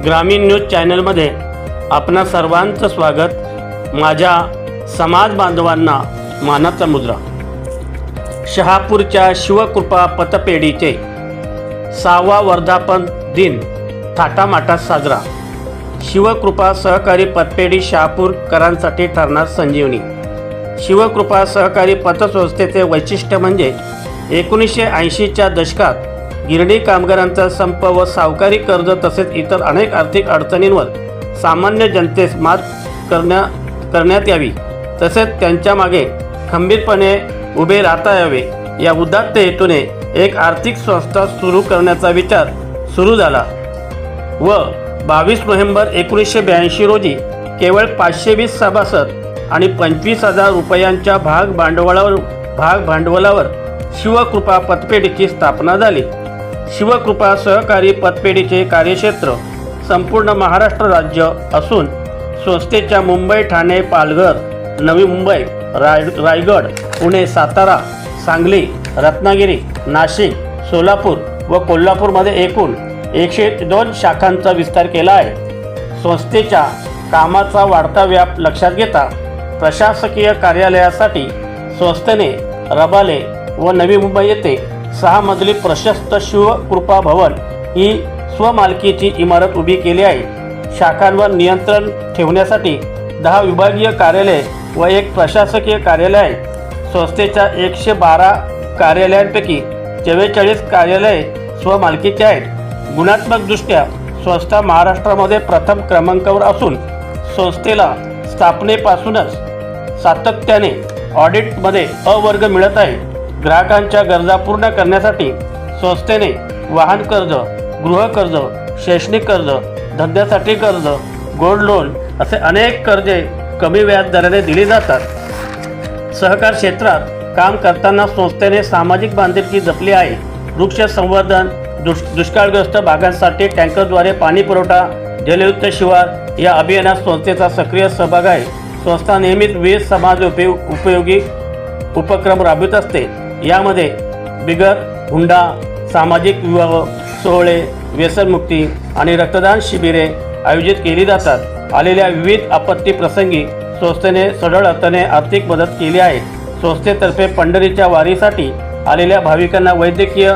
ग्रामीण न्यूज चॅनलमध्ये आपणा सर्वांचं स्वागत। माझ्या समाज बांधवांना मानाचा मुद्रा। शहापूरच्या शिवकृपा पतपेढीचे 6वा वर्धापन दिन थाटामाटात साजरा। शिवकृपा सहकारी पतपेढी शहापूरकरांसाठी ठरणार संजीवनी। शिवकृपा सहकारी पतसंस्थेचे वैशिष्ट्य म्हणजे 1980च्या दशकात गिरणी कामगारांचा संप व सावकारी कर्ज तसेच इतर अनेक आर्थिक अडचणींवर सामान्य जनतेस मात करण्यात यावी, तसेच त्यांच्या मागे खंबीरपणे उभे राहता यावे या उदात्त हेतूने एक आर्थिक संस्था सुरू करण्याचा विचार सुरू झाला व 22 नोव्हेंबर 1982 रोजी केवळ 520 सभासद आणि 25,000 रुपयांच्या भाग भांडवलावर शिवकृपा पतपेढीची स्थापना झाली। शिवकृपा सहकारी पतपेढीचे कार्यक्षेत्र संपूर्ण महाराष्ट्र राज्य असून संस्थेच्या मुंबई, ठाणे, पालघर, नवी मुंबई, रायगड, पुणे, सातारा, सांगली, रत्नागिरी, नाशिक, सोलापूर व कोल्हापूरमध्ये एकूण 102 शाखांचा विस्तार केला आहे। संस्थेच्या कामाचा वाढता व्याप लक्षात घेता प्रशासकीय कार्यालयासाठी संस्थेने रबाले व नवी मुंबई येथे 6 मजली प्रशस्त शिवकृपा भवन ही स्वमालकीची इमारत उभी केली आहे। शाखांवर नियंत्रण ठेवण्यासाठी 10 विभागीय कार्यालय व 1 प्रशासकीय कार्यालय आहे। संस्थेच्या 112 कार्यालयांपैकी 44 कार्यालये स्वमालकीची आहेत। गुणात्मकदृष्ट्या संस्था महाराष्ट्रामध्ये प्रथम क्रमांकावर असून संस्थेला स्थापनेपासूनच सातत्याने ऑडिटमध्ये अ वर्ग मिळत आहे। ग्राहकांच्या गरजा पूर्ण करण्यासाठी संस्थेने वाहन कर्ज, गृह कर्ज, शैक्षणिक कर्ज, धंद्यासाठी कर्ज, गोल्ड लोन असे अनेक कर्जे कमी व्याज दराने दिली जातात। सहकार क्षेत्रात काम करताना संस्थेने सामाजिक बांधिलकी जपली आहे। वृक्ष संवर्धन, दुष्काळग्रस्त भागांसाठी टँकरद्वारे पाणी पुरवठा, जलयुक्त शिवार या अभियानात संस्थेचा सक्रिय सहभाग आहे। संस्था नेहमीच विविध समाज उपयोगी उपक्रम राबवित असते। यामध्ये बिगर, हुंडा, सामाजिक विवाह सोहळे, व्यसनमुक्ती आणि रक्तदान शिबिरे आयोजित केली जातात। आलेल्या विविध आपत्ती प्रसंगी संस्थेने सढळ अर्थाने आर्थिक मदत केली आहे। संस्थेतर्फे पंढरीच्या वारीसाठी आलेल्या भाविकांना वैद्यकीय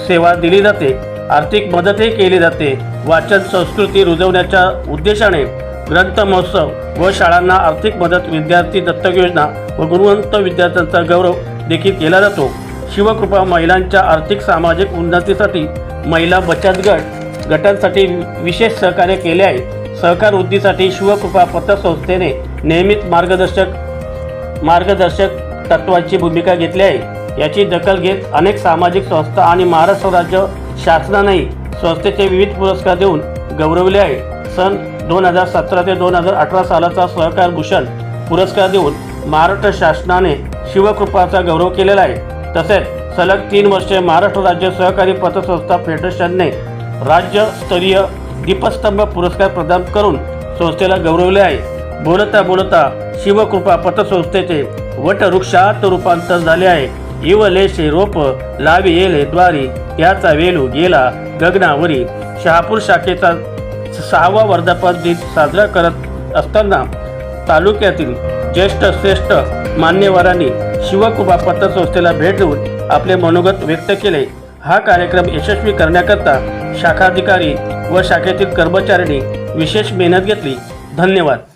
सेवा दिली जाते, आर्थिक मदतही केली जाते। वाचन संस्कृती रुजवण्याच्या उद्देशाने ग्रंथ महोत्सव व शाळांना आर्थिक मदत, विद्यार्थी दत्तक योजना व गुणवंत विद्यार्थ्यांचा गौरव देखील केला जातो। शिवकृपा महिलांच्या आर्थिक सामाजिक उन्नतीसाठी महिला बचत गटांसाठी विशेष सहकार्य केले आहे। सहकार वृद्धीसाठी शिवकृपा पतसंस्थेने नेहमीच मार्गदर्शक तत्वाची भूमिका घेतली आहे। याची दखल घेत अनेक सामाजिक संस्था आणि महाराष्ट्र राज्य शासनानेही संस्थेचे विविध पुरस्कार देऊन गौरवले आहे। सन 2017 ते 2018 सालाचा सहकार भूषण पुरस्कार देऊन महाराष्ट्र शासनाने शिवकृपाचा गौरव केलेला आहे। तसेच सलग 3 वर्षे महाराष्ट्र राज्य सहकारी पतसंस्था फेडरेशनने राज्यस्तरीय दीपस्तंभ पुरस्कार प्रदान करून संस्थेला गौरवले आहे। बोलता बोलता शिवकृपा पतसंस्थेचे वटवृक्षात रूपांतर झाले आहे। इवलेशे रोप लावी येले द्वारी, याचा वेलू गेला गगनावरी। शहापूर शाखेचा 6वा वर्धापन दिन साजरा करत असताना तालुक्यातील ज्येष्ठ श्रेष्ठ मान्यवरांनी शिवकृपा पतसंस्थेला भेट देऊन आपले मनोगत व्यक्त केले। हा कार्यक्रम यशस्वी करण्याकरता शाखाधिकारी व शाखेतील कर्मचाऱ्यांनी विशेष मेहनत घेतली। धन्यवाद।